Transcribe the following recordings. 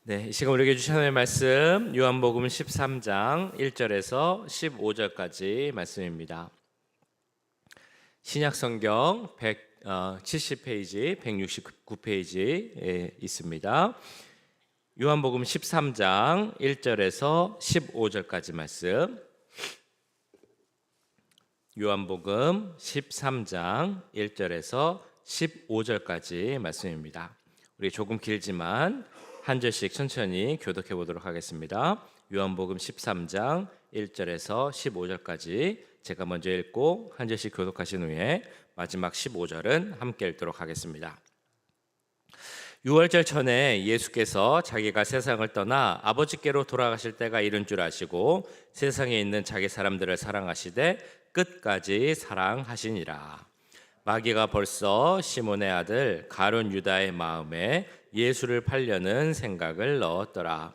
네, 이 시간 우리에게 주신 하나님의 말씀 요한복음 13장 1절에서 15절까지 말씀입니다. 신약성경 170페이지, 169페이지에 있습니다. 요한복음 13장 1절에서 15절까지 말씀. 요한복음 13장 1절에서 15절까지 말씀입니다. 우리 조금 길지만 한 절씩 천천히 교독해 보도록 하겠습니다. 요한복음 13장 1절에서 15절까지 제가 먼저 읽고 한 절씩 교독하신 후에 마지막 15절은 함께 읽도록 하겠습니다. 유월절 전에 예수께서 자기가 세상을 떠나 아버지께로 돌아가실 때가 이른 줄 아시고 세상에 있는 자기 사람들을 사랑하시되 끝까지 사랑하시니라. 마귀가 벌써 시몬의 아들 가룟 유다의 마음에 예수를 팔려는 생각을 넣었더라.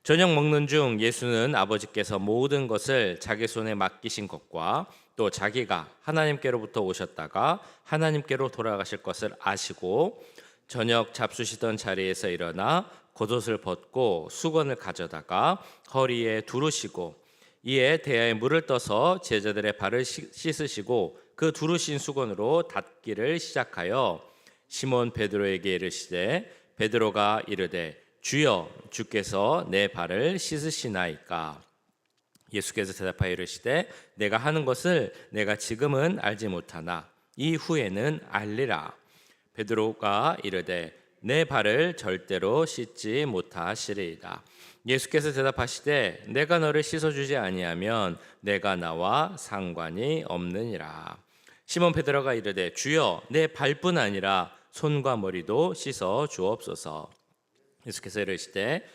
저녁 먹는 중 예수는 아버지께서 모든 것을 자기 손에 맡기신 것과 또 자기가 하나님께로부터 오셨다가 하나님께로 돌아가실 것을 아시고 저녁 잡수시던 자리에서 일어나 겉옷을 벗고 수건을 가져다가 허리에 두르시고 이에 대야에 물을 떠서 제자들의 발을 씻으시고 그 두르신 수건으로 닦기를 시작하여 시몬 베드로에게 이르시되 베드로가 이르되 주여 주께서 내 발을 씻으시나이까. 예수께서 대답하여 이르시되 내가 하는 것을 내가 지금은 알지 못하나 이후에는 알리라. 베드로가 이르되 내 발을 절대로 씻지 못하시리이다. 예수께서 대답하시되 내가 너를 씻어주지 아니하면 내가 나와 상관이 없느니라. 시몬 베드로가 이르되 주여 내 발뿐 아니라 손과 머리도 씻어 주옵소서. 예수께서 이르시되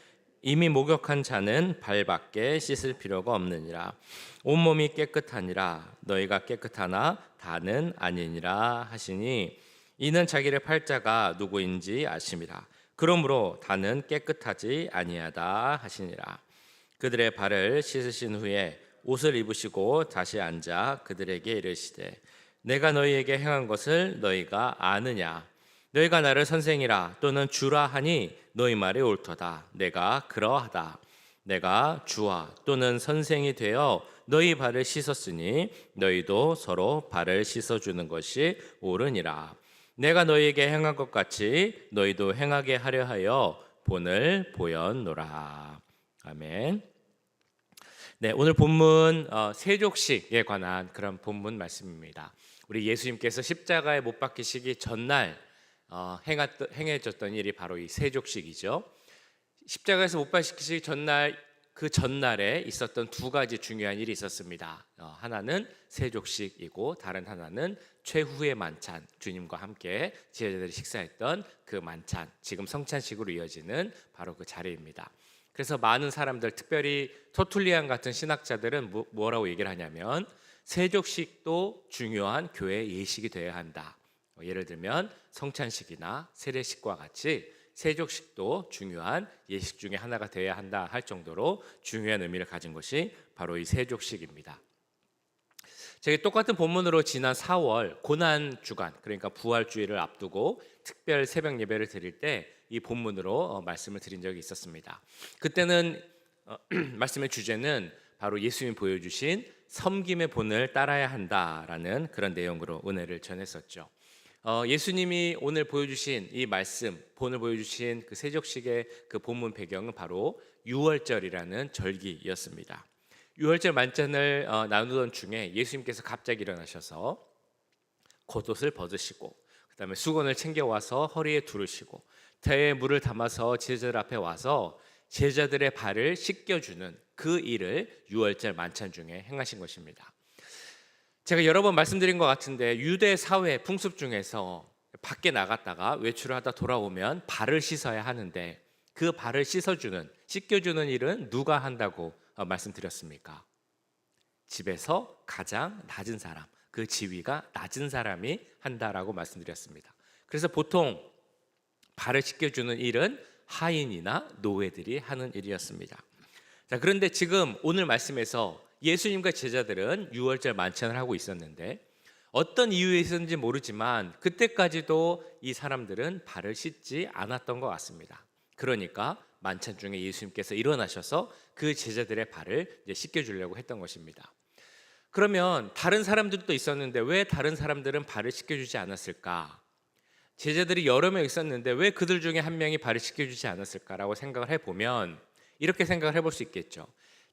이미 목욕한 자는 발밖에 씻을 필요가 없느니라. 온몸이 깨끗하니라. 너희가 깨끗하나 다는 아니니라 하시니 이는 자기를 팔 자가 누구인지 아심이라. 그러므로 다는 깨끗하지 아니하다 하시니라. 그들의 발을 씻으신 후에 옷을 입으시고 다시 앉아 그들에게 이르시되 내가 너희에게 행한 것을 너희가 아느냐. 너희가 나를 선생이라 또는 주라 하니 너희 말이 옳도다. 내가 그러하다. 내가 주와 또는 선생이 되어 너희 발을 씻었으니 너희도 서로 발을 씻어주는 것이 옳으니라. 내가 너희에게 행한 것 같이 너희도 행하게 하려 하여 본을 보였노라. 아멘. 네, 오늘 본문 세족식에 관한 그런 본문 말씀입니다. 우리 예수님께서 십자가에 못 박히시기 전날 행해졌던 일이 바로 이 세족식이죠. 십자가에서 못 박히시기 전날 그 전날에 있었던 두 가지 중요한 일이 있었습니다. 하나는 세족식이고 다른 하나는 최후의 만찬, 주님과 함께 제자들이 식사했던 그 만찬, 지금 성찬식으로 이어지는 바로 그 자리입니다. 그래서 많은 사람들, 특별히 토툴리안 같은 신학자들은 뭐라고 얘기를 하냐면 세족식도 중요한 교회 예식이 되어야 한다. 예를 들면 성찬식이나 세례식과 같이 세족식도 중요한 예식 중에 하나가 되어야 한다 할 정도로 중요한 의미를 가진 것이 바로 이 세족식입니다. 제가 똑같은 본문으로 지난 4월 고난 주간, 그러니까 부활주일을 앞두고 특별 새벽 예배를 드릴 때 이 본문으로 말씀을 드린 적이 있었습니다. 그때는 말씀의 주제는 바로 예수님이 보여주신 섬김의 본을 따라야 한다라는 그런 내용으로 은혜를 전했었죠. 예수님이 오늘 보여주신 이 말씀, 본을 보여주신 그 세족식의 그 본문 배경은 바로 유월절이라는 절기였습니다. 유월절 만찬을 나누던 중에 예수님께서 갑자기 일어나셔서 겉옷을 벗으시고 그다음에 수건을 챙겨와서 허리에 두르시고 대에 물을 담아서 제자들 앞에 와서 제자들의 발을 씻겨주는 그 일을 유월절 만찬 중에 행하신 것입니다. 제가 여러 번 말씀드린 것 같은데 유대 사회 풍습 중에서 밖에 나갔다가 외출을 하다 돌아오면 발을 씻어야 하는데 그 발을 씻겨주는 일은 누가 한다고 말씀드렸습니까? 집에서 가장 낮은 사람, 그 지위가 낮은 사람이 한다라고 말씀드렸습니다. 그래서 보통 발을 씻겨주는 일은 하인이나 노예들이 하는 일이었습니다. 자, 그런데 지금 오늘 말씀에서 예수님과 제자들은 유월절 만찬을 하고 있었는데 어떤 이유에 있었는지 모르지만 그때까지도 이 사람들은 발을 씻지 않았던 것 같습니다. 그러니까 만찬 중에 예수님께서 일어나셔서 그 제자들의 발을 이제 씻겨주려고 했던 것입니다. 그러면 다른 사람들도 있었는데 왜 다른 사람들은 발을 씻겨주지 않았을까? 제자들이 여러 명 있었는데 왜 그들 중에 한 명이 발을 씻겨주지 않았을까라고 생각을 해보면 이렇게 생각을 해볼 수 있겠죠.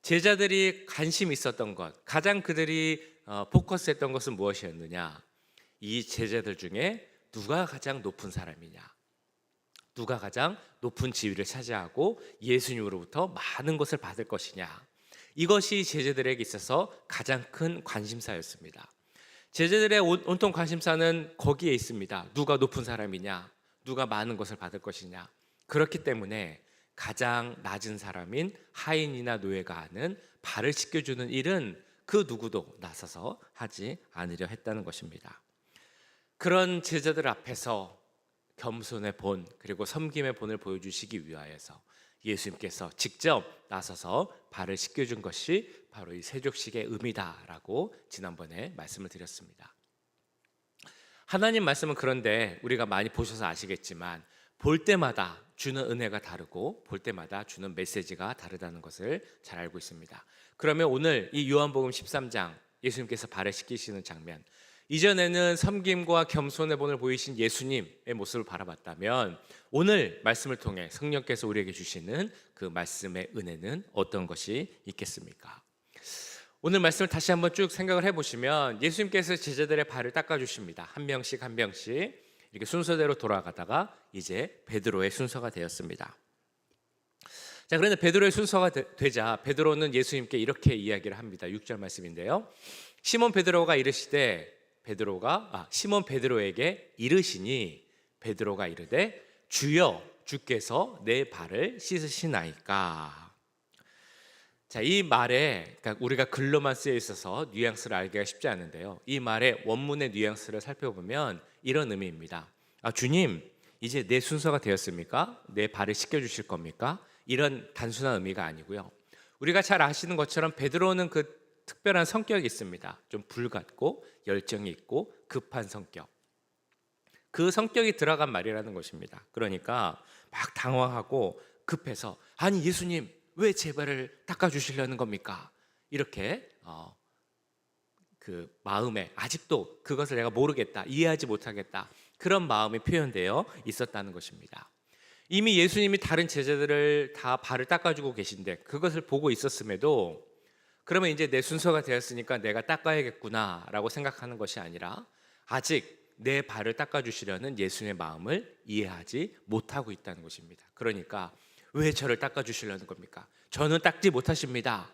제자들이 관심 있었던 것, 가장 그들이 포커스했던 것은 무엇이었느냐? 이 제자들 중에 누가 가장 높은 사람이냐? 누가 가장 높은 지위를 차지하고 예수님으로부터 많은 것을 받을 것이냐? 이것이 제자들에게 있어서 가장 큰 관심사였습니다. 제자들의 온통 관심사는 거기에 있습니다. 누가 높은 사람이냐? 누가 많은 것을 받을 것이냐? 그렇기 때문에 가장 낮은 사람인 하인이나 노예가 하는 발을 씻겨주는 일은 그 누구도 나서서 하지 않으려 했다는 것입니다. 그런 제자들 앞에서 겸손의 본 그리고 섬김의 본을 보여주시기 위하여서 예수님께서 직접 나서서 발을 씻겨준 것이 바로 이 세족식의 의미다라고 지난번에 말씀을 드렸습니다. 하나님 말씀은 그런데 우리가 많이 보셔서 아시겠지만 볼 때마다 주는 은혜가 다르고 볼 때마다 주는 메시지가 다르다는 것을 잘 알고 있습니다. 그러면 오늘 이 요한복음 13장 예수님께서 발을 씻기시는 장면, 이전에는 섬김과 겸손의 본을 보이신 예수님의 모습을 바라봤다면 오늘 말씀을 통해 성령께서 우리에게 주시는 그 말씀의 은혜는 어떤 것이 있겠습니까? 오늘 말씀을 다시 한번 쭉 생각을 해보시면 예수님께서 제자들의 발을 닦아주십니다. 한 명씩 한 명씩 이렇게 순서대로 돌아가다가 이제 베드로의 순서가 되었습니다. 자, 그런데 베드로의 순서가 되자 베드로는 예수님께 이렇게 이야기를 합니다. 6절 말씀인데요. 시몬 베드로가 이르시되 시몬 베드로에게 이르시니 베드로가 이르되 주여 주께서 내 발을 씻으시나이까. 자, 이 말에 그러니까 우리가 글로만 쓰여 있어서 뉘앙스를 알기가 쉽지 않은데요. 이 말의 원문의 뉘앙스를 살펴보면 이런 의미입니다. 주님, 이제 내 순서가 되었습니까? 내 발을 씻겨주실 겁니까? 이런 단순한 의미가 아니고요. 우리가 잘 아시는 것처럼 베드로는 그 특별한 성격이 있습니다. 좀 불같고 열정이 있고 급한 성격. 그 성격이 들어간 말이라는 것입니다. 그러니까 막 당황하고 급해서 아니 예수님 왜 제 발을 닦아주시려는 겁니까? 이렇게 그 마음에 아직도 그것을 내가 모르겠다, 이해하지 못하겠다, 그런 마음이 표현되어 있었다는 것입니다. 이미 예수님이 다른 제자들을 다 발을 닦아주고 계신데 그것을 보고 있었음에도 그러면 이제 내 순서가 되었으니까 내가 닦아야겠구나 라고 생각하는 것이 아니라 아직 내 발을 닦아주시려는 예수님의 마음을 이해하지 못하고 있다는 것입니다. 그러니까 왜 저를 닦아주시려는 겁니까? 저는 닦지 못하십니다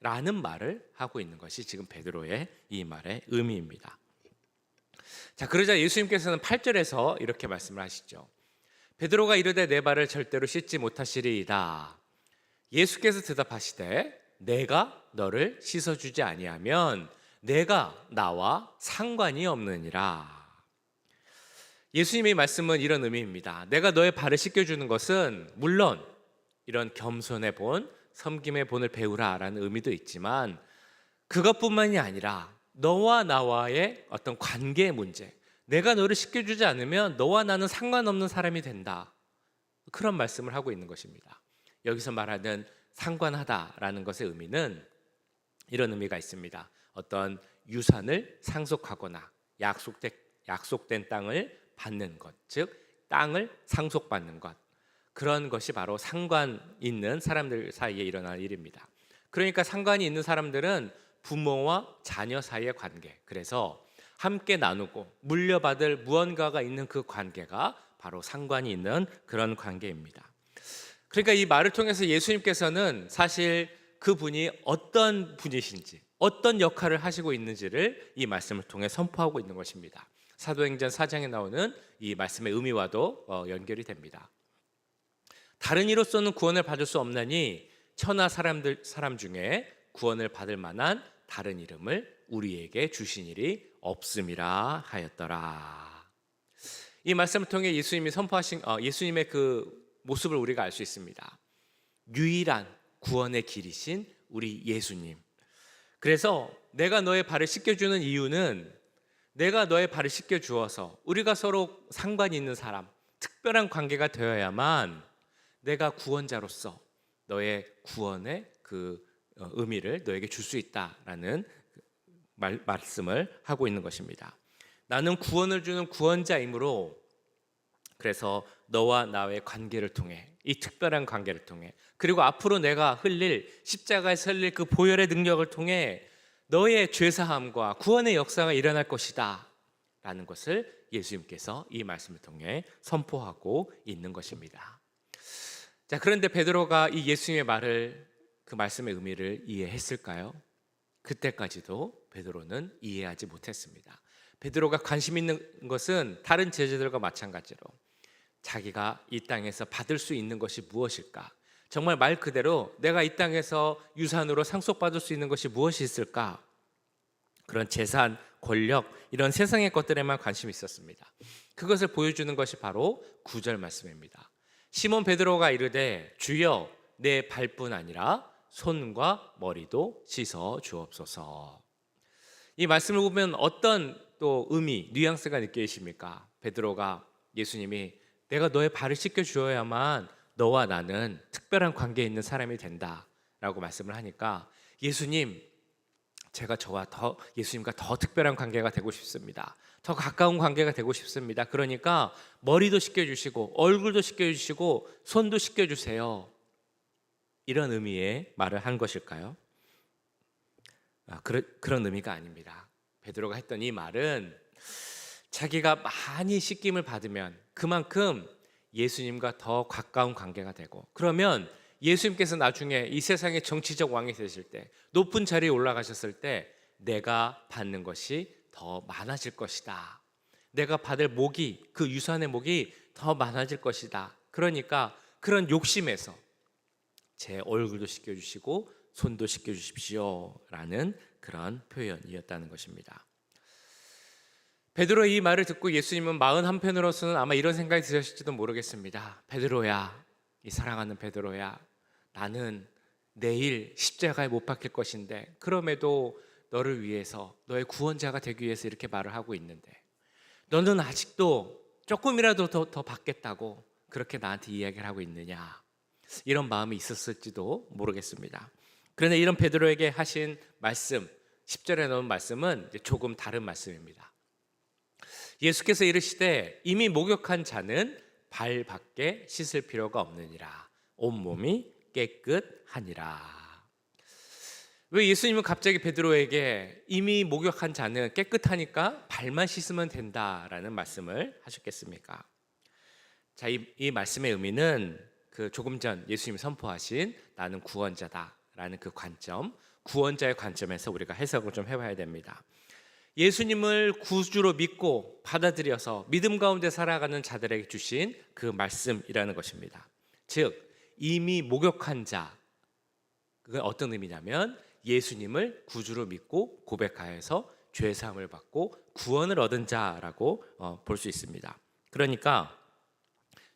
라는 말을 하고 있는 것이 지금 베드로의 이 말의 의미입니다. 자, 그러자 예수님께서는 8절에서 이렇게 말씀을 하시죠. 베드로가 이르되 내 발을 절대로 씻지 못하시리이다. 예수께서 대답하시되 내가 너를 씻어주지 아니하면 내가 나와 상관이 없느니라. 예수님의 말씀은 이런 의미입니다. 내가 너의 발을 씻겨주는 것은 물론 이런 겸손의 본, 섬김의 본을 배우라라는 의미도 있지만 그것뿐만이 아니라 너와 나와의 어떤 관계의 문제, 내가 너를 씻겨주지 않으면 너와 나는 상관없는 사람이 된다, 그런 말씀을 하고 있는 것입니다. 여기서 말하는 상관하다라는 것의 의미는 이런 의미가 있습니다. 어떤 유산을 상속하거나 약속된 땅을 받는 것, 즉 땅을 상속받는 것, 그런 것이 바로 상관 있는 사람들 사이에 일어나는 일입니다. 그러니까 상관이 있는 사람들은 부모와 자녀 사이의 관계, 그래서 함께 나누고 물려받을 무언가가 있는 그 관계가 바로 상관이 있는 그런 관계입니다. 그러니까 이 말을 통해서 예수님께서는 사실 그분이 어떤 분이신지, 어떤 역할을 하시고 있는지를 이 말씀을 통해 선포하고 있는 것입니다. 사도행전 4장에 나오는 이 말씀의 의미와도 연결이 됩니다. 다른 이로서는 구원을 받을 수 없나니 천하 사람 중에 구원을 받을 만한 다른 이름을 우리에게 주신 일이 없음이라 하였더라. 이 말씀을 통해 예수님이 선포하신 예수님의 그 모습을 우리가 알 수 있습니다. 유일한 구원의 길이신 우리 예수님. 그래서 내가 너의 발을 씻겨주는 이유는 내가 너의 발을 씻겨주어서 우리가 서로 상관이 있는 사람, 특별한 관계가 되어야만 내가 구원자로서 너의 구원의 그 의미를 너에게 줄 수 있다라는 말씀을 하고 있는 것입니다. 나는 구원을 주는 구원자이므로, 그래서 너와 나의 관계를 통해, 이 특별한 관계를 통해, 그리고 앞으로 내가 흘릴 십자가에서 흘릴 그 보혈의 능력을 통해 너의 죄사함과 구원의 역사가 일어날 것이다 라는 것을 예수님께서 이 말씀을 통해 선포하고 있는 것입니다. 자, 그런데 베드로가 이 예수님의 말을, 그 말씀의 의미를 이해했을까요? 그때까지도 베드로는 이해하지 못했습니다. 베드로가 관심 있는 것은 다른 제자들과 마찬가지로 자기가 이 땅에서 받을 수 있는 것이 무엇일까? 정말 말 그대로 내가 이 땅에서 유산으로 상속받을 수 있는 것이 무엇이 있을까? 그런 재산, 권력, 이런 세상의 것들에만 관심이 있었습니다. 그것을 보여주는 것이 바로 9절 말씀입니다. 시몬 베드로가 이르되 주여 내 발뿐 아니라 손과 머리도 씻어 주옵소서. 이 말씀을 보면 어떤 또 의미, 뉘앙스가 느껴지십니까? 베드로가, 예수님이 내가 너의 발을 씻겨 주어야만 너와 나는 특별한 관계에 있는 사람이 된다라고 말씀을 하니까, 예수님, 제가 예수님과 더 특별한 관계가 되고 싶습니다. 더 가까운 관계가 되고 싶습니다. 그러니까 머리도 씻겨주시고 얼굴도 씻겨주시고 손도 씻겨주세요. 이런 의미의 말을 한 것일까요? 그런 의미가 아닙니다. 베드로가 했던 이 말은 자기가 많이 씻김을 받으면 그만큼 예수님과 더 가까운 관계가 되고, 그러면 예수님께서 나중에 이 세상의 정치적 왕이 되실 때, 높은 자리에 올라가셨을 때 내가 받는 것이 더 많아질 것이다. 내가 받을 목이, 그 유산의 목이 더 많아질 것이다. 그러니까 그런 욕심에서 제 얼굴도 씻겨주시고 손도 씻겨주십시오 라는 그런 표현이었다는 것입니다. 베드로의 이 말을 듣고 예수님은 마음 한편으로서는 아마 이런 생각이 드셨을지도 모르겠습니다. 베드로야, 이 사랑하는 베드로야, 나는 내일 십자가에 못 박힐 것인데 그럼에도 너를 위해서, 너의 구원자가 되기 위해서 이렇게 말을 하고 있는데 너는 아직도 조금이라도 더 받겠다고 그렇게 나한테 이야기를 하고 있느냐, 이런 마음이 있었을지도 모르겠습니다. 그런데 이런 베드로에게 하신 말씀, 10절에 나온 말씀은 조금 다른 말씀입니다. 예수께서 이르시되 이미 목욕한 자는 발밖에 씻을 필요가 없느니라, 온몸이 깨끗하니라. 왜 예수님은 갑자기 베드로에게 이미 목욕한 자는 깨끗하니까 발만 씻으면 된다라는 말씀을 하셨겠습니까? 자, 이 말씀의 의미는 그 조금 전 예수님이 선포하신 나는 구원자다라는 그 관점, 구원자의 관점에서 우리가 해석을 좀 해봐야 됩니다. 예수님을 구주로 믿고 받아들여서 믿음 가운데 살아가는 자들에게 주신 그 말씀이라는 것입니다. 즉 이미 목욕한 자, 그건 어떤 의미냐면 예수님을 구주로 믿고 고백하여서 죄사함을 받고 구원을 얻은 자라고 볼 수 있습니다. 그러니까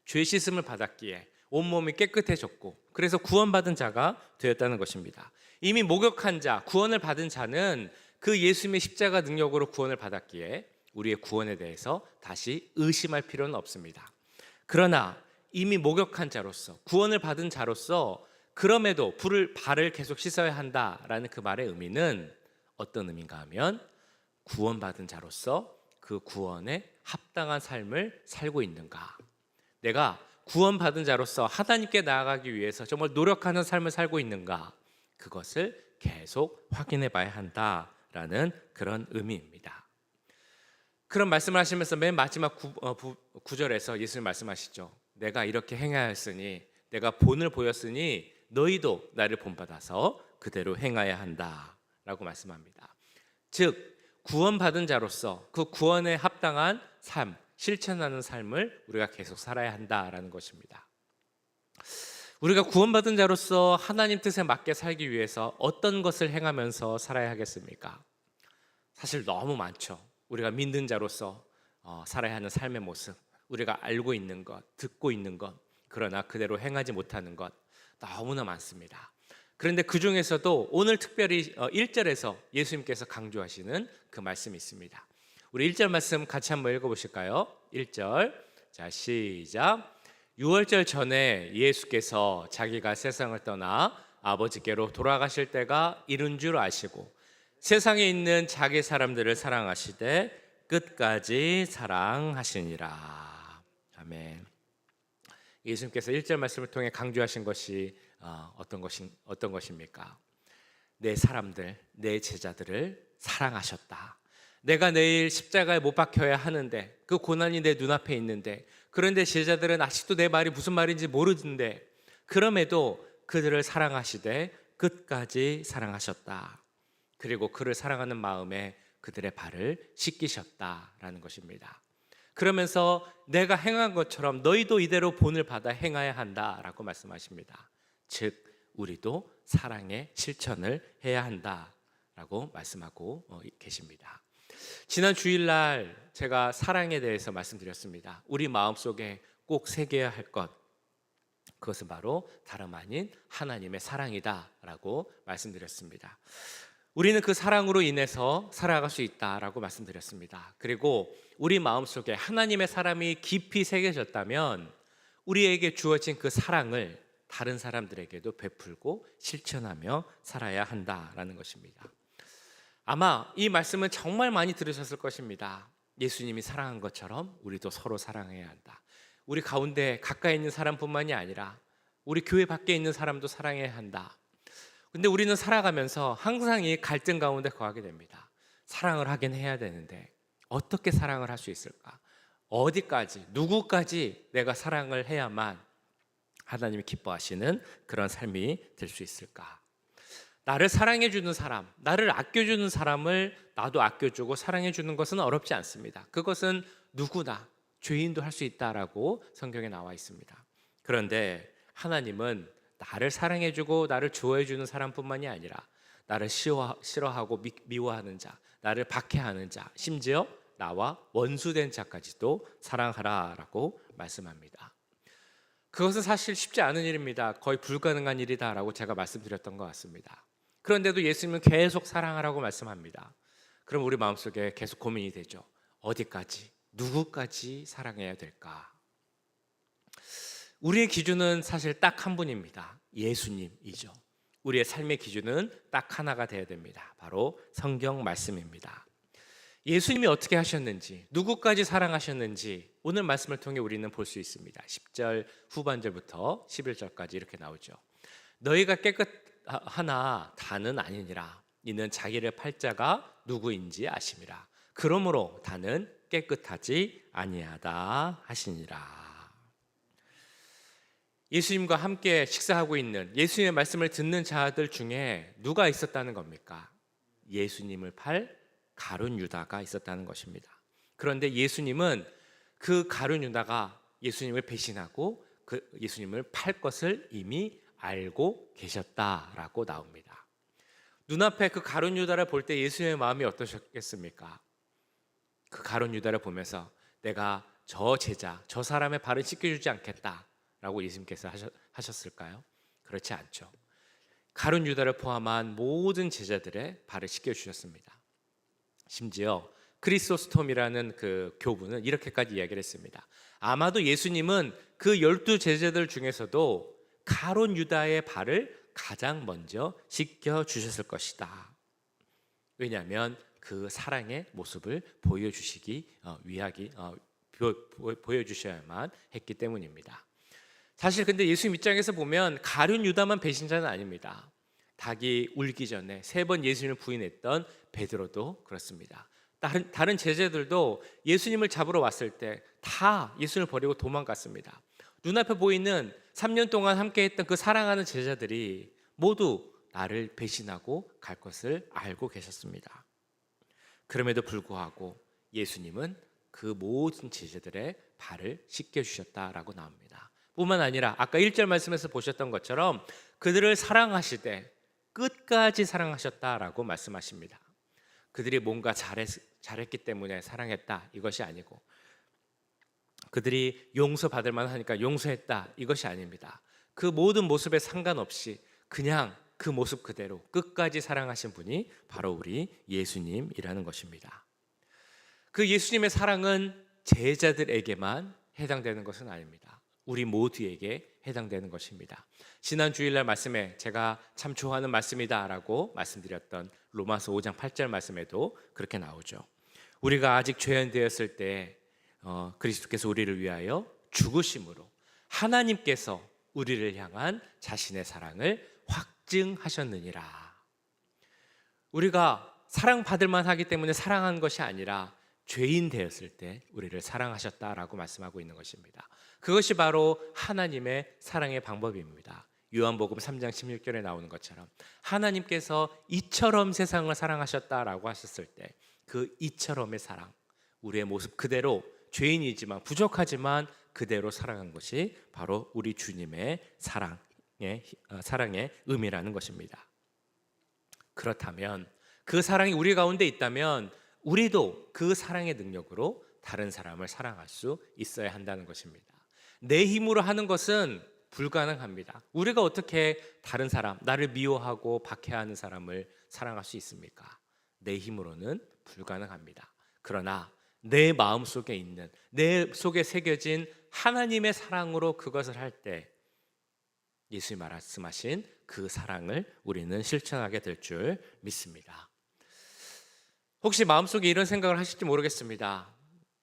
죄 씻음을 받았기에 온몸이 깨끗해졌고, 그래서 구원받은 자가 되었다는 것입니다. 이미 목욕한 자, 구원을 받은 자는 그 예수님의 십자가 능력으로 구원을 받았기에 우리의 구원에 대해서 다시 의심할 필요는 없습니다. 그러나 이미 목욕한 자로서, 구원을 받은 자로서 그럼에도 발을 계속 씻어야 한다라는 그 말의 의미는 어떤 의미인가 하면, 구원받은 자로서 그 구원에 합당한 삶을 살고 있는가, 내가 구원받은 자로서 하나님께 나아가기 위해서 정말 노력하는 삶을 살고 있는가, 그것을 계속 확인해 봐야 한다라는 그런 의미입니다. 그런 말씀을 하시면서 맨 마지막 구절에서 예수님 말씀하시죠. 내가 이렇게 행하였으니, 내가 본을 보였으니 너희도 나를 본받아서 그대로 행하여야 한다라고 말씀합니다. 즉 구원받은 자로서 그 구원에 합당한 삶, 실천하는 삶을 우리가 계속 살아야 한다라는 것입니다. 우리가 구원받은 자로서 하나님 뜻에 맞게 살기 위해서 어떤 것을 행하면서 살아야 하겠습니까? 사실 너무 많죠. 우리가 믿는 자로서 살아야 하는 삶의 모습, 우리가 알고 있는 것, 듣고 있는 것, 그러나 그대로 행하지 못하는 것 너무나 많습니다. 그런데 그 중에서도 오늘 특별히 1절에서 예수님께서 강조하시는 그 말씀이 있습니다. 우리 1절 말씀 같이 한번 읽어보실까요? 1절, 자 시작. 유월절 전에 예수께서 자기가 세상을 떠나 아버지께로 돌아가실 때가 이른 줄 아시고 세상에 있는 자기 사람들을 사랑하시되 끝까지 사랑하시니라. 아멘. 예수님께서 1절 말씀을 통해 강조하신 것이 어떤 것입니까? 내 사람들, 내 제자들을 사랑하셨다. 내가 내일 십자가에 못 박혀야 하는데, 그 고난이 내 눈앞에 있는데, 그런데 제자들은 아직도 내 말이 무슨 말인지 모르는데, 그럼에도 그들을 사랑하시되 끝까지 사랑하셨다. 그리고 그를 사랑하는 마음에 그들의 발을 씻기셨다라는 것입니다. 그러면서 내가 행한 것처럼 너희도 이대로 본을 받아 행해야 한다라고 말씀하십니다. 즉 우리도 사랑의 실천을 해야 한다라고 말씀하고 계십니다. 지난 주일날 제가 사랑에 대해서 말씀드렸습니다. 우리 마음속에 꼭 새겨야 할 것, 그것은 바로 다름 아닌 하나님의 사랑이다라고 말씀드렸습니다. 우리는 그 사랑으로 인해서 살아갈 수 있다라고 말씀드렸습니다. 그리고 우리 마음속에 하나님의 사랑이 깊이 새겨졌다면 우리에게 주어진 그 사랑을 다른 사람들에게도 베풀고 실천하며 살아야 한다라는 것입니다. 아마 이 말씀은 정말 많이 들으셨을 것입니다. 예수님이 사랑한 것처럼 우리도 서로 사랑해야 한다. 우리 가운데 가까이 있는 사람뿐만이 아니라 우리 교회 밖에 있는 사람도 사랑해야 한다. 근데 우리는 살아가면서 항상 이 갈등 가운데 거하게 됩니다. 사랑을 하긴 해야 되는데 어떻게 사랑을 할 수 있을까? 어디까지, 누구까지 내가 사랑을 해야만 하나님이 기뻐하시는 그런 삶이 될 수 있을까? 나를 사랑해 주는 사람, 나를 아껴주는 사람을 나도 아껴주고 사랑해 주는 것은 어렵지 않습니다. 그것은 누구나 죄인도 할 수 있다라고 성경에 나와 있습니다. 그런데 하나님은 나를 사랑해주고 나를 좋아해주는 사람뿐만이 아니라 나를 싫어하고 미워하는 자, 나를 박해하는 자, 심지어 나와 원수된 자까지도 사랑하라라고 말씀합니다. 그것은 사실 쉽지 않은 일입니다. 거의 불가능한 일이다라고 제가 말씀드렸던 것 같습니다. 그런데도 예수님은 계속 사랑하라고 말씀합니다. 그럼 우리 마음속에 계속 고민이 되죠. 어디까지, 누구까지 사랑해야 될까? 우리의 기준은 사실 딱 한 분입니다. 예수님이죠. 우리의 삶의 기준은 딱 하나가 되어야 됩니다. 바로 성경 말씀입니다. 예수님이 어떻게 하셨는지, 누구까지 사랑하셨는지 오늘 말씀을 통해 우리는 볼 수 있습니다. 10절 후반절부터 11절까지 이렇게 나오죠. 너희가 깨끗하나 다는 아니니라. 이는 자기를 팔 자가 누구인지 아심이라. 그러므로 다는 깨끗하지 아니하다 하시니라. 예수님과 함께 식사하고 있는 예수님의 말씀을 듣는 자들 중에 누가 있었다는 겁니까? 예수님을 팔 가룟 유다가 있었다는 것입니다. 그런데 예수님은 그 가룟 유다가 예수님을 배신하고 그 예수님을 팔 것을 이미 알고 계셨다라고 나옵니다. 눈앞에 그 가룟 유다를 볼 때 예수님의 마음이 어떠셨겠습니까? 그 가룟 유다를 보면서 내가 저 제자, 저 사람의 발을 씻겨주지 않겠다 라고 예수님께서 하셨을까요? 그렇지 않죠. 가룟 유다를 포함한 모든 제자들의 발을 씻겨주셨습니다. 심지어 크리소스톰이라는 그 교부는 이렇게까지 이야기를 했습니다. 아마도 예수님은 그 12 제자들 중에서도 가룟 유다의 발을 가장 먼저 씻겨주셨을 것이다. 왜냐하면 그 사랑의 모습을 보여주셔야만 했기 때문입니다. 사실 근데 예수님 입장에서 보면 가룟 유다만 배신자는 아닙니다. 닭이 울기 전에 3번 예수님을 부인했던 베드로도 그렇습니다. 다른 제자들도 예수님을 잡으러 왔을 때 다 예수님을 버리고 도망갔습니다. 눈앞에 보이는 3년 동안 함께했던 그 사랑하는 제자들이 모두 나를 배신하고 갈 것을 알고 계셨습니다. 그럼에도 불구하고 예수님은 그 모든 제자들의 발을 씻겨주셨다라고 나옵니다. 뿐만 아니라 아까 1절 말씀에서 보셨던 것처럼 그들을 사랑하시되 끝까지 사랑하셨다라고 말씀하십니다. 그들이 뭔가 잘했기 때문에 사랑했다 이것이 아니고 그들이 용서받을 만하니까 용서했다 이것이 아닙니다. 그 모든 모습에 상관없이 그냥 그 모습 그대로 끝까지 사랑하신 분이 바로 우리 예수님이라는 것입니다. 그 예수님의 사랑은 제자들에게만 해당되는 것은 아닙니다. 우리 모두에게 해당되는 것입니다. 지난 주일날 말씀에 제가 참 좋아하는 말씀이다라고 말씀드렸던 로마서 5장 8절 말씀에도 그렇게 나오죠. 우리가 아직 죄인되었을 때 그리스도께서 우리를 위하여 죽으심으로 하나님께서 우리를 향한 자신의 사랑을 확증하셨느니라. 우리가 사랑받을 만하기 때문에 사랑한 것이 아니라 죄인 되었을 때 우리를 사랑하셨다라고 말씀하고 있는 것입니다. 그것이 바로 하나님의 사랑의 방법입니다. 요한복음 3장 16절에 나오는 것처럼 하나님께서 이처럼 세상을 사랑하셨다라고 하셨을 때 그 이처럼의 사랑, 우리의 모습 그대로 죄인이지만 부족하지만 그대로 사랑한 것이 바로 우리 주님의 사랑의 의미라는 것입니다. 그렇다면 그 사랑이 우리 가운데 있다면 우리도 그 사랑의 능력으로 다른 사람을 사랑할 수 있어야 한다는 것입니다. 내 힘으로 하는 것은 불가능합니다. 우리가 어떻게 다른 사람, 나를 미워하고 박해하는 사람을 사랑할 수 있습니까? 내 힘으로는 불가능합니다. 그러나 내 마음 속에 있는, 내 속에 새겨진 하나님의 사랑으로 그것을 할 때 예수님이 말씀하신 그 사랑을 우리는 실천하게 될 줄 믿습니다. 혹시 마음속에 이런 생각을 하실지 모르겠습니다.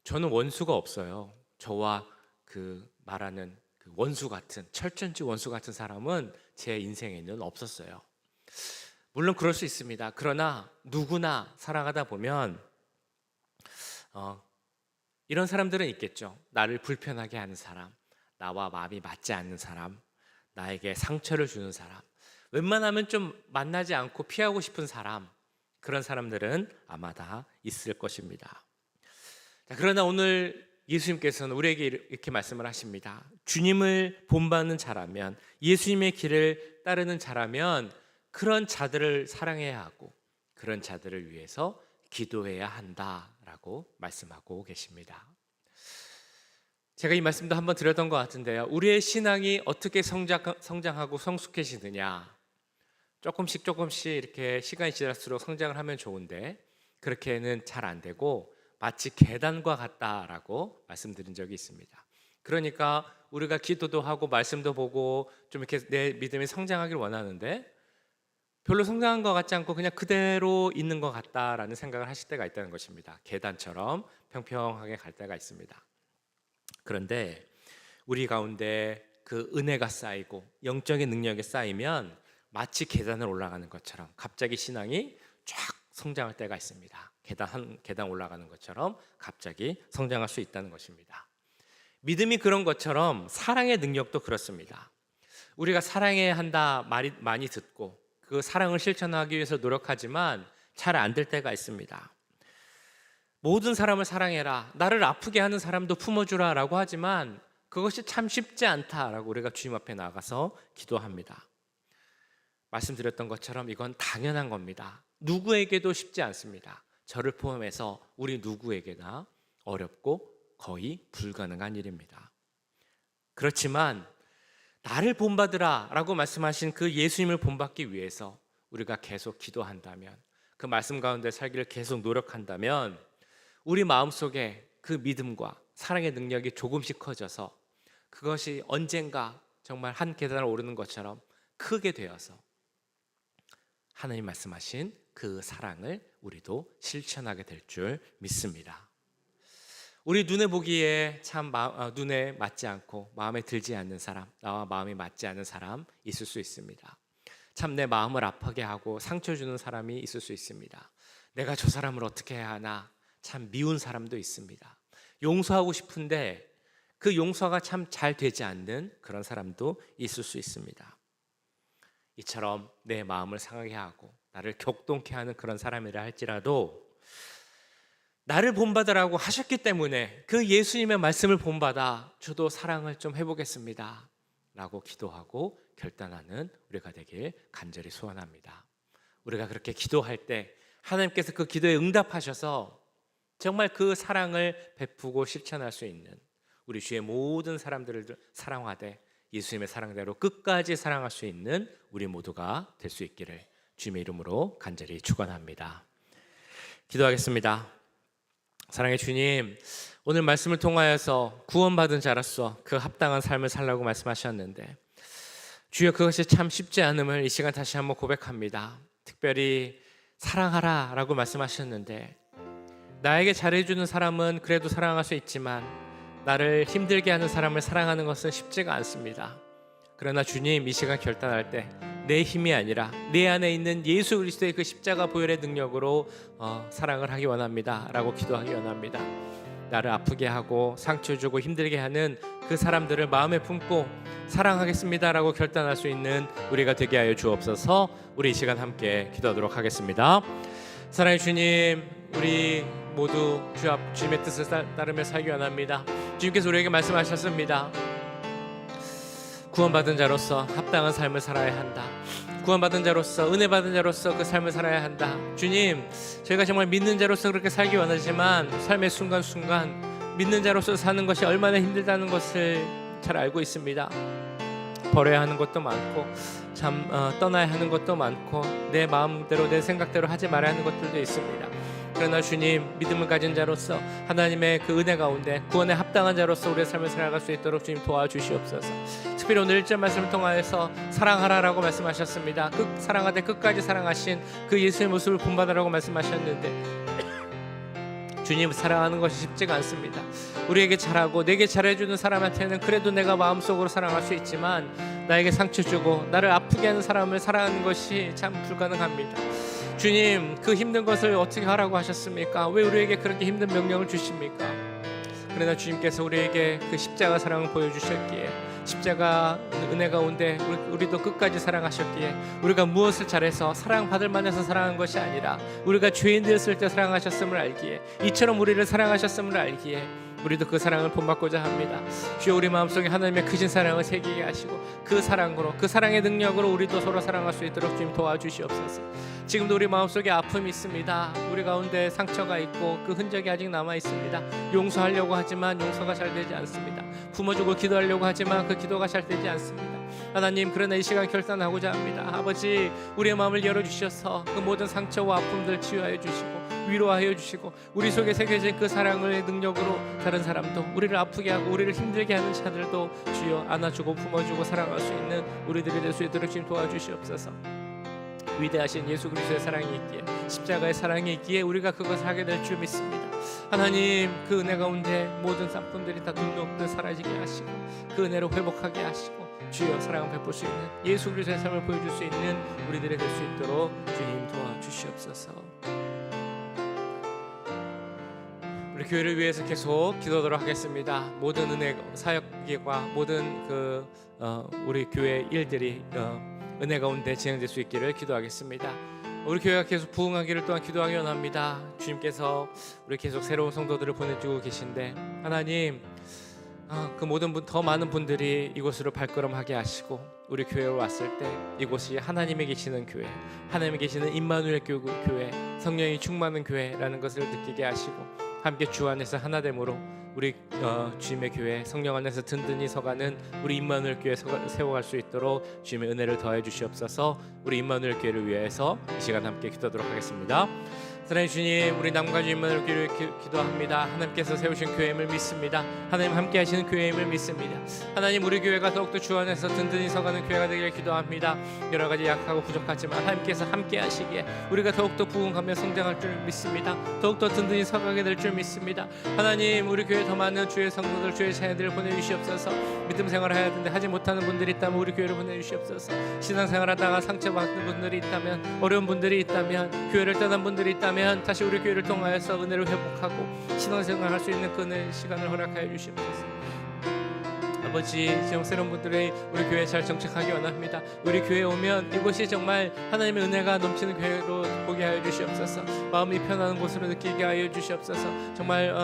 저는 원수가 없어요. 저와 그 말하는 그 원수 같은, 철천지 원수 같은 사람은 제 인생에는 없었어요. 물론 그럴 수 있습니다. 그러나 누구나 살아가다 보면 이런 사람들은 있겠죠. 나를 불편하게 하는 사람, 나와 마음이 맞지 않는 사람, 나에게 상처를 주는 사람, 웬만하면 좀 만나지 않고 피하고 싶은 사람, 그런 사람들은 아마 다 있을 것입니다. 그러나 오늘 예수님께서는 우리에게 이렇게 말씀을 하십니다. 주님을 본받는 자라면, 예수님의 길을 따르는 자라면 그런 자들을 사랑해야 하고 그런 자들을 위해서 기도해야 한다라고 말씀하고 계십니다. 제가 이 말씀도 한번 드렸던 것 같은데요. 우리의 신앙이 어떻게 성장하고 성숙해지느냐, 조금씩 이렇게 시간이 지날수록 성장을 하면 좋은데 그렇게는 잘 안 되고 마치 계단과 같다라고 말씀드린 적이 있습니다. 그러니까 우리가 기도도 하고 말씀도 보고 좀 이렇게 내 믿음이 성장하길 원하는데 별로 성장한 것 같지 않고 그냥 그대로 있는 것 같다라는 생각을 하실 때가 있다는 것입니다. 계단처럼 평평하게 갈 때가 있습니다. 그런데 우리 가운데 그 은혜가 쌓이고 영적인 능력이 쌓이면 마치 계단을 올라가는 것처럼 갑자기 신앙이 쫙 성장할 때가 있습니다. 계단 올라가는 것처럼 갑자기 성장할 수 있다는 것입니다. 믿음이 그런 것처럼 사랑의 능력도 그렇습니다. 우리가 사랑해야 한다 말이 많이 듣고 그 사랑을 실천하기 위해서 노력하지만 잘 안 될 때가 있습니다. 모든 사람을 사랑해라, 나를 아프게 하는 사람도 품어주라 라고 하지만 그것이 참 쉽지 않다라고 우리가 주님 앞에 나가서 기도합니다. 말씀드렸던 것처럼 이건 당연한 겁니다. 누구에게도 쉽지 않습니다. 저를 포함해서 우리 누구에게나 어렵고 거의 불가능한 일입니다. 그렇지만 나를 본받으라 라고 말씀하신 그 예수님을 본받기 위해서 우리가 계속 기도한다면, 그 말씀 가운데 살기를 계속 노력한다면 우리 마음속에 그 믿음과 사랑의 능력이 조금씩 커져서 그것이 언젠가 정말 한 계단을 오르는 것처럼 크게 되어서 하나님 말씀하신 그 사랑을 우리도 실천하게 될 줄 믿습니다. 우리 눈에 보기에 참 눈에 맞지 않고 마음에 들지 않는 사람, 나와 마음이 맞지 않는 사람 있을 수 있습니다. 참 내 마음을 아프게 하고 상처 주는 사람이 있을 수 있습니다. 내가 저 사람을 어떻게 해야 하나 참 미운 사람도 있습니다. 용서하고 싶은데 그 용서가 참 잘 되지 않는 그런 사람도 있을 수 있습니다. 이처럼 내 마음을 상하게 하고 나를 격동케 하는 그런 사람이라 할지라도 나를 본받으라고 하셨기 때문에 그 예수님의 말씀을 본받아 저도 사랑을 좀 해보겠습니다 라고 기도하고 결단하는 우리가 되길 간절히 소원합니다. 우리가 그렇게 기도할 때 하나님께서 그 기도에 응답하셔서 정말 그 사랑을 베푸고 실천할 수 있는 우리 주의 모든 사람들을 사랑하되 예수님의 사랑대로 끝까지 사랑할 수 있는 우리 모두가 될 수 있기를 주님의 이름으로 간절히 축원합니다. 기도하겠습니다. 사랑의 주님, 오늘 말씀을 통하여서 구원받은 자로서 그 합당한 삶을 살라고 말씀하셨는데 주여 그것이 참 쉽지 않음을 이 시간 다시 한번 고백합니다. 특별히 사랑하라 라고 말씀하셨는데 나에게 잘해주는 사람은 그래도 사랑할 수 있지만 나를 힘들게 하는 사람을 사랑하는 것은 쉽지가 않습니다. 그러나 주님, 이 시간 결단할 때 내 힘이 아니라 내 안에 있는 예수 그리스도의 그 십자가 보혈의 능력으로 사랑을 하기 원합니다 라고 기도하기 원합니다. 나를 아프게 하고 상처 주고 힘들게 하는 그 사람들을 마음에 품고 사랑하겠습니다 라고 결단할 수 있는 우리가 되게 하여 주옵소서. 우리 이 시간 함께 기도하도록 하겠습니다. 사랑의 주님, 우리 모두 주님의 뜻을 따르며 살기 원합니다. 주님께서 우리에게 말씀하셨습니다. 구원받은 자로서 합당한 삶을 살아야 한다. 구원받은 자로서, 은혜 받은 자로서 그 삶을 살아야 한다. 주님, 저희가 정말 믿는 자로서 그렇게 살기 원하지만 삶의 순간순간 믿는 자로서 사는 것이 얼마나 힘들다는 것을 잘 알고 있습니다. 버려야 하는 것도 많고 참 떠나야 하는 것도 많고 내 마음대로 내 생각대로 하지 말아야 하는 것들도 있습니다. 그러나 주님, 믿음을 가진 자로서 하나님의 그 은혜 가운데 구원에 합당한 자로서 우리의 삶을 살아갈 수 있도록 주님 도와주시옵소서. 특별히 오늘 1절 말씀을 통하여서 사랑하라라고 말씀하셨습니다. 사랑하되 끝까지 사랑하신 그 예수의 모습을 본받으라고 말씀하셨는데 주님, 사랑하는 것이 쉽지가 않습니다. 우리에게 잘하고 내게 잘해주는 사람한테는 그래도 내가 마음속으로 사랑할 수 있지만 나에게 상처 주고 나를 아프게 하는 사람을 사랑하는 것이 참 불가능합니다. 주님, 그 힘든 것을 어떻게 하라고 하셨습니까? 왜 우리에게 그렇게 힘든 명령을 주십니까? 그러나 주님께서 우리에게 그 십자가 사랑을 보여주셨기에 십자가 은혜 가운데 우리도 끝까지 사랑하셨기에 우리가 무엇을 잘해서 사랑받을 만해서 사랑한 것이 아니라 우리가 죄인 되었을 때 사랑하셨음을 알기에 이처럼 우리를 사랑하셨음을 알기에 우리도 그 사랑을 본받고자 합니다. 주여, 우리 마음속에 하나님의 크신 사랑을 새기게 하시고 그 사랑으로, 그 사랑의 능력으로 우리도 서로 사랑할 수 있도록 주님 도와주시옵소서. 지금도 우리 마음속에 아픔이 있습니다. 우리 가운데 상처가 있고 그 흔적이 아직 남아 있습니다. 용서하려고 하지만 용서가 잘 되지 않습니다. 품어주고 기도하려고 하지만 그 기도가 잘 되지 않습니다. 하나님, 그러나 이 시간 결단하고자 합니다. 아버지, 우리의 마음을 열어주셔서 그 모든 상처와 아픔들 치유하여 주시고 위로하여 주시고 우리 속에 새겨진 그 사랑의 능력으로 다른 사람도, 우리를 아프게 하고 우리를 힘들게 하는 자들도 주여 안아주고 품어주고 사랑할 수 있는 우리들이 될 수 있도록 주님 도와주시옵소서. 위대하신 예수 그리스도의 사랑이 있기에, 십자가의 사랑이 있기에 우리가 그것을 하게 될 줄 믿습니다. 하나님, 그 은혜 가운데 모든 쌍분들이 다 눈 녹듯 사라지게 하시고 그 은혜로 회복하게 하시고 주여 사랑을 베풀 수 있는 예수 그리스도의 삶을 보여줄 수 있는 우리들이 될 수 있도록 주님 도와주시옵소서. 우리 교회를 위해서 계속 기도하도록 하겠습니다. 모든 은혜 사역과 모든 우리 교회 일들이 은혜 가운데 진행될 수 있기를 기도하겠습니다. 우리 교회가 계속 부흥하기를 또한 기도하기 원합니다. 주님께서 우리 계속 새로운 성도들을 보내주고 계신데 하나님, 그 모든 더 많은 분들이 이곳으로 발걸음하게 하시고 우리 교회로 왔을 때 이곳이 하나님이 계시는 교회, 하나님이 계시는 임마누엘 교회, 성령이 충만한 교회라는 것을 느끼게 하시고 함께 주 안에서 하나됨으로 우리 주님의 교회, 성령 안에서 든든히 서가는 우리 임마누엘 교회 세워갈 수 있도록 주님의 은혜를 더해 주시옵소서. 우리 임마누엘 교회를 위해서 이 시간 함께 기도하도록 하겠습니다. 사랑의 주님, 우리 남가주 임마누엘 교회를 기도합니다. 하나님께서 세우신 교회임을 믿습니다. 하나님 함께 하시는 교회임을 믿습니다. 하나님, 우리 교회가 더욱더 주 안에서 든든히 서가는 교회가 되기를 기도합니다. 여러 가지 약하고 부족하지만 하나님께서 함께 하시기에 우리가 더욱더 부흥하며 성장할 줄 믿습니다. 더욱더 든든히 서가게 될 줄 믿습니다. 하나님, 우리 교회 더 많은 주의 성도들, 주의 자녀들을 보내주시옵소서. 믿음 생활을 해야 되는데 하지 못하는 분들이 있다면 우리 교회를 보내주시옵소서. 신앙생활하다가 상처받는 분들이 있다면, 어려운 분들이 있다면, 교회를 떠난 분들이 있다면 다시 우리 교회를 통하여서 은혜를 회복하고 신앙생활 할 수 있는 그 시간을 허락하여 주시옵소서. 아버지, 지금 새로운 분들이 우리 교회에 잘 정착하기 원합니다. 우리 교회에 오면 이곳이 정말 하나님의 은혜가 넘치는 교회로 보게 하여 주시옵소서. 마음이 편안한 곳으로 느끼게 하여 주시옵소서. 정말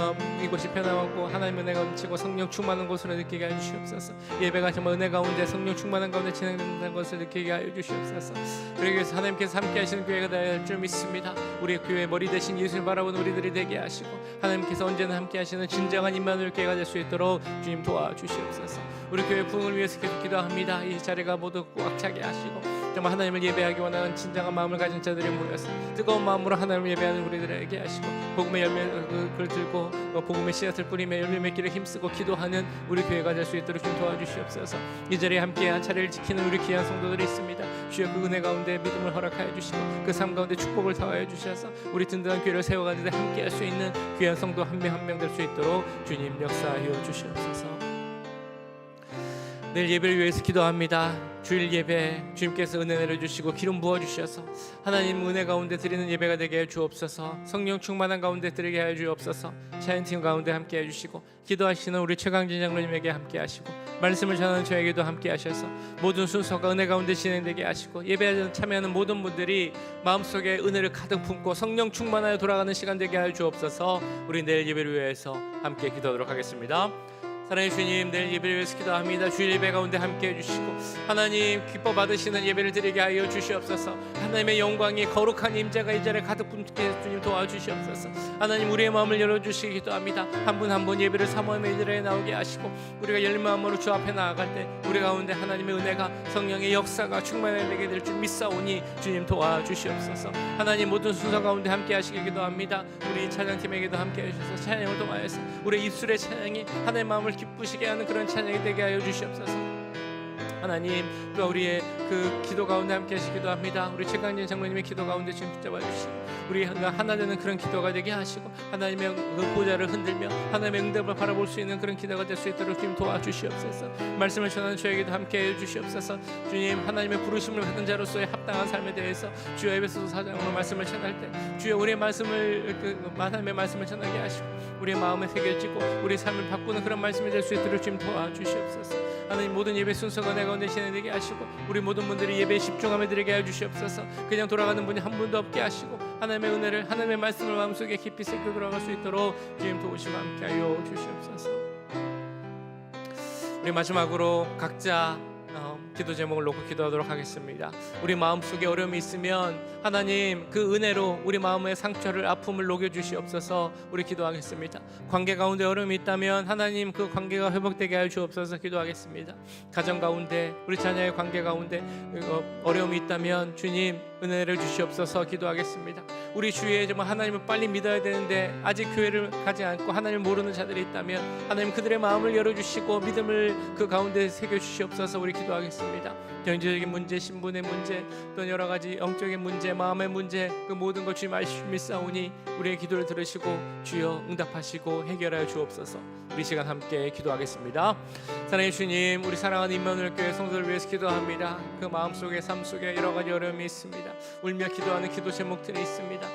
이곳이 편안하고 하나님의 은혜가 넘치고 성령 충만한 곳으로 느끼게 하여 주시옵소서. 예배가 정말 은혜 가운데 성령 충만한 가운데 진행된다는 것을 느끼게 하여 주시옵소서. 그러기 위해서 하나님께서 함께 하시는 교회가 될 줄 믿습니다. 우리 교회의 머리 대신 예수를 바라보는 우리들이 되게 하시고 하나님께서 언제나 함께 하시는 진정한 임마누엘 교회가 될 수 있도록 주님 도와주시옵소서. 우리 교회 부흥을 위해서 계속 기도합니다. 이 자리가 모두 꽉 차게 하시고 정말 하나님을 예배하기 원하는 진정한 마음을 가진 자들이 모여서 뜨거운 마음으로 하나님을 예배하는 우리들에게 하시고 복음의 열매를 들고 복음의 씨앗을 뿌리며 열매 맺기를 힘쓰고 기도하는 우리 교회가 될 수 있도록 좀 도와주시옵소서. 이 자리에 함께한 차례를 지키는 우리 귀한 성도들이 있습니다. 주여 그 은혜 가운데 믿음을 허락하여 주시고 그 삶 가운데 축복을 더하여 주셔서 우리 든든한 교회를 세워가는데 함께할 수 있는 귀한 성도 한 명 한 명 될 수 있도록 주님 역사하여 주시옵소서. 내일 예배를 위해서 기도합니다. 주일 예배 주님께서 은혜 내려주시고 기름 부어주셔서 하나님 은혜 가운데 드리는 예배가 되게 해 주옵소서. 성령 충만한 가운데 드리게 해 주옵소서. 찬양팀 가운데 함께 해주시고 기도하시는 우리 최강진 장로님에게 함께 하시고 말씀을 전하는 저에게도 함께 하셔서 모든 순서가 은혜 가운데 진행되게 하시고 예배에 참여하는 모든 분들이 마음속에 은혜를 가득 품고 성령 충만하여 돌아가는 시간 되게 해 주옵소서. 우리 내일 예배를 위해서 함께 기도하도록 하겠습니다. 사랑의 주님, 내일 예배를 위해서 기도합니다. 주일 예배 가운데 함께 해주시고 하나님 기뻐 받으시는 예배를 드리게 하여 주시옵소서. 하나님의 영광이 거룩한 임재가 이 자리에 가득 품게 주님 도와주시옵소서. 하나님 우리의 마음을 열어주시기 기도합니다. 한 분 한 분 예배를 사모하며 이 자리에 나오게 하시고 우리가 열린 마음으로 주 앞에 나아갈 때 우리 가운데 하나님의 은혜가 성령의 역사가 충만하게 될 줄 믿사오니 주님 도와주시옵소서. 하나님 모든 순서 가운데 함께 하시기 기도합니다. 우리 찬양팀에게도 함께 해주셔서 찬양을 통하여서 우리 입술의 찬양이 하나님의 마음을 기쁘시게 하는 그런 찬양이 되게 하여 주시옵소서. 하나님 또 우리의 그 기도 가운데 함께 하시기도 합니다. 우리 최강진 장로님의 기도 가운데 지금 붙잡아 주시고 우리가 하나 되는 그런 기도가 되게 하시고 하나님의 그 보좌를 흔들며 하나님의 응답을 바라볼 수 있는 그런 기도가 될 수 있도록 주님 도와주시옵소서. 말씀을 전하는 저에게도 함께 해주시옵소서. 주님 하나님의 부르심을 받은 자로서의 합당한 삶에 대해서 주여 에베소서 4장으로 말씀을 전할 때 주여 우리의 말씀을 하나님의 말씀을 전하게 하시고 우리의 마음에 새겨지고 우리 삶을 바꾸는 그런 말씀이 될 수 있도록 주님 도와주시옵소서. 하나님 모든 예배 순서가 내 가운데 진행되게 하시고 우리 모든 분들이 예배에 집중하며 드리게 해 주시옵소서. 그냥 돌아가는 분이 한 분도 없게 하시고 하나님의 은혜를 하나님의 말씀을 마음속에 깊이 새겨 들어갈 수 있도록 주님 도우시고 함께하여 주시옵소서. 우리 마지막으로 각자 기도 제목을 놓고 기도하도록 하겠습니다. 우리 마음속에 어려움이 있으면 하나님 그 은혜로 우리 마음의 상처를 아픔을 녹여주시옵소서. 우리 기도하겠습니다. 관계 가운데 어려움이 있다면 하나님 그 관계가 회복되게 하여 주옵소서. 기도하겠습니다. 가정 가운데 우리 자녀의 관계 가운데 어려움이 있다면 주님 은혜를 주시옵소서. 기도하겠습니다. 우리 주위에 정말 하나님을 빨리 믿어야 되는데 아직 교회를 가지 않고 하나님을 모르는 자들이 있다면 하나님 그들의 마음을 열어주시고 믿음을 그 가운데 새겨주시옵소서. 우리 기도하겠습니다. 경제적인 문제, 신분의 문제, 또 여러 가지 영적인 문제, 마음의 문제 그 모든 것 주님 믿사오니 우리의 기도를 들으시고 주여 응답하시고 해결하여 주옵소서. 우리 시간 함께 기도하겠습니다. 사랑의 주님, 우리 사랑하는 임마누엘 교회 성도를 위해서 기도합니다. 그 마음속에 삶 속에 여러 가지 어려움이 있습니다. 울며 기도하는 기도 제목들이 있습니다.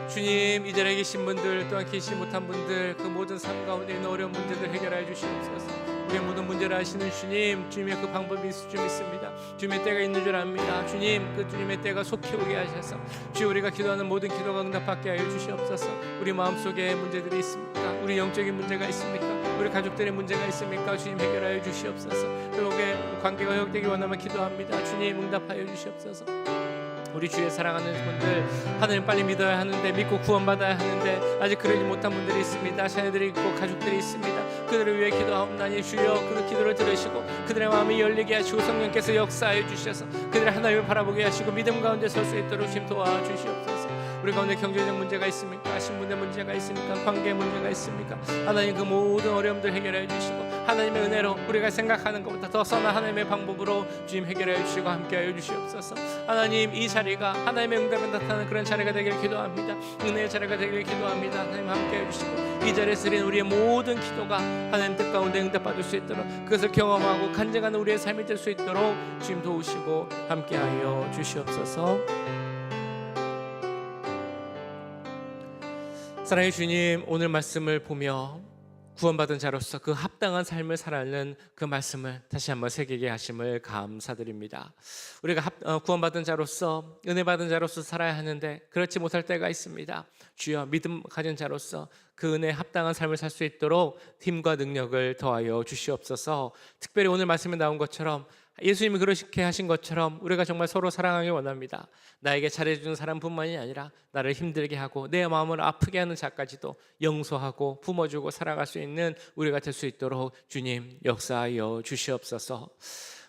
주님 이 자리에 계신 분들 또한 계시지 못한 분들 그 모든 삶 가운데 있는 어려운 문제들 해결하여 주시옵소서. 우리의 모든 문제를 아시는 주님, 주님의 그 방법이 있을 줄 믿습니다. 주님의 때가 있는 줄 압니다. 주님 그 주님의 때가 속히 오게 하셔서 주여 우리가 기도하는 모든 기도가 응답받게 하여 주시옵소서. 우리 마음속에 문제들이 있습니까? 우리 영적인 문제가 있습니까? 우리 가족들의 문제가 있습니까? 주님 해결하여 주시옵소서. 그렇게 관계가 회복되기 원하면 기도합니다. 주님 응답하여 주시옵소서. 우리 주의 사랑하는 분들 하나님 빨리 믿어야 하는데 믿고 구원받아야 하는데 아직 그러지 못한 분들이 있습니다. 자녀들이 있고 가족들이 있습니다. 그들을 위해 기도하옵나니 주여 그 기도를 들으시고 그들의 마음이 열리게 하시고 성령께서 역사하여 주셔서 그들의 하나님을 바라보게 하시고 믿음 가운데 설 수 있도록 주님 도와주시옵소서. 우리 가운데 경제적 문제가 있습니까? 신분의 문제가 있습니까? 관계 문제가 있습니까? 하나님 그 모든 어려움들 해결해 주시고 하나님의 은혜로 우리가 생각하는 것보다 더 선한 하나님의 방법으로 주님 해결해 주시고 함께하여 주시옵소서. 하나님 이 자리가 하나님의 응답을 나타나는 그런 자리가 되길 기도합니다. 은혜의 자리가 되길 기도합니다. 하나님 함께해 주시고 이 자리에서 드린 우리의 모든 기도가 하나님 뜻 가운데 응답받을 수 있도록 그것을 경험하고 간증하는 우리의 삶이 될 수 있도록 주님 도우시고 함께하여 주시옵소서. 사랑의 주님, 오늘 말씀을 보며 구원받은 자로서 그 합당한 삶을 살아가는 그 말씀을 다시 한번 새기게 하심을 감사드립니다. 우리가 구원받은 자로서 은혜 받은 자로서 살아야 하는데 그렇지 못할 때가 있습니다. 주여 믿음 가진 자로서 그 은혜에 합당한 삶을 살 수 있도록 힘과 능력을 더하여 주시옵소서. 특별히 오늘 말씀에 나온 것처럼 예수님이 그렇게 하신 것처럼 우리가 정말 서로 사랑하기 원합니다. 나에게 잘해주는 사람뿐만이 아니라 나를 힘들게 하고 내 마음을 아프게 하는 자까지도 용서하고 품어주고 사랑할 수 있는 우리가 될 수 있도록 주님 역사하여 주시옵소서.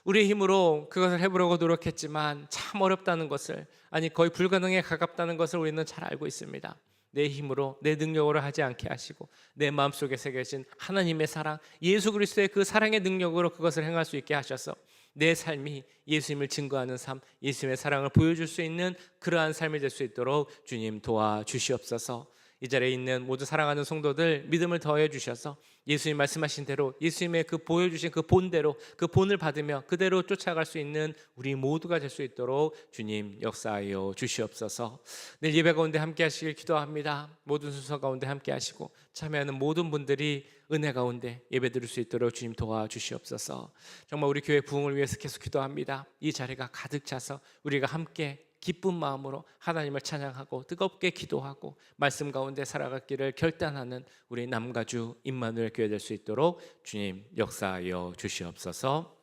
우리의 힘으로 그것을 해보려고 노력했지만 참 어렵다는 것을, 아니 거의 불가능에 가깝다는 것을 우리는 잘 알고 있습니다. 내 힘으로 내 능력으로 하지 않게 하시고 내 마음속에 새겨진 하나님의 사랑, 예수 그리스도의 그 사랑의 능력으로 그것을 행할 수 있게 하셔서 내 삶이 예수님을 증거하는 삶, 예수님의 사랑을 보여줄 수 있는 그러한 삶이 될 수 있도록 주님 도와주시옵소서. 이 자리에 있는 모두 사랑하는 성도들 믿음을 더해 주셔서 예수님 말씀하신 대로 예수님의 그 보여주신 그 본대로 그 본을 받으며 그대로 쫓아갈 수 있는 우리 모두가 될 수 있도록 주님 역사하여 주시옵소서. 내일 예배 가운데 함께 하시길 기도합니다. 모든 순서 가운데 함께 하시고 참여하는 모든 분들이 은혜 가운데 예배 드릴 수 있도록 주님 도와주시옵소서. 정말 우리 교회 부흥을 위해서 계속 기도합니다. 이 자리가 가득 차서 우리가 함께 기쁜 마음으로 하나님을 찬양하고 뜨겁게 기도하고 말씀 가운데 살아가기를 결단하는 우리 남가주 임마누엘 교회 될 수 있도록 주님 역사하여 주시옵소서.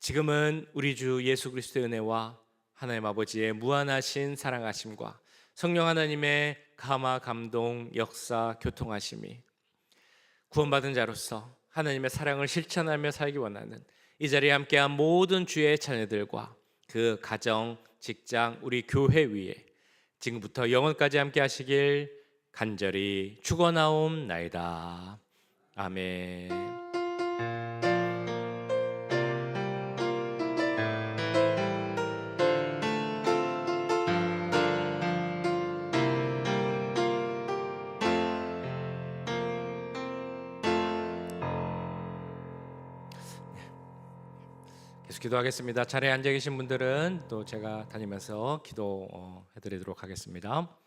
지금은 우리 주 예수 그리스도의 은혜와 하나님 아버지의 무한하신 사랑하심과 성령 하나님의 감화 감동 역사 교통하심이 구원받은 자로서 하나님의 사랑을 실천하며 살기 원하는 이 자리에 함께한 모든 주의 자녀들과 그 가정, 직장, 우리 교회 위에 지금부터 영원까지 함께 하시길 간절히 축원하옵나이다. 아멘. 계속 기도하겠습니다. 자리에 앉아 계신 분들은 또 제가 다니면서 기도해드리도록 하겠습니다.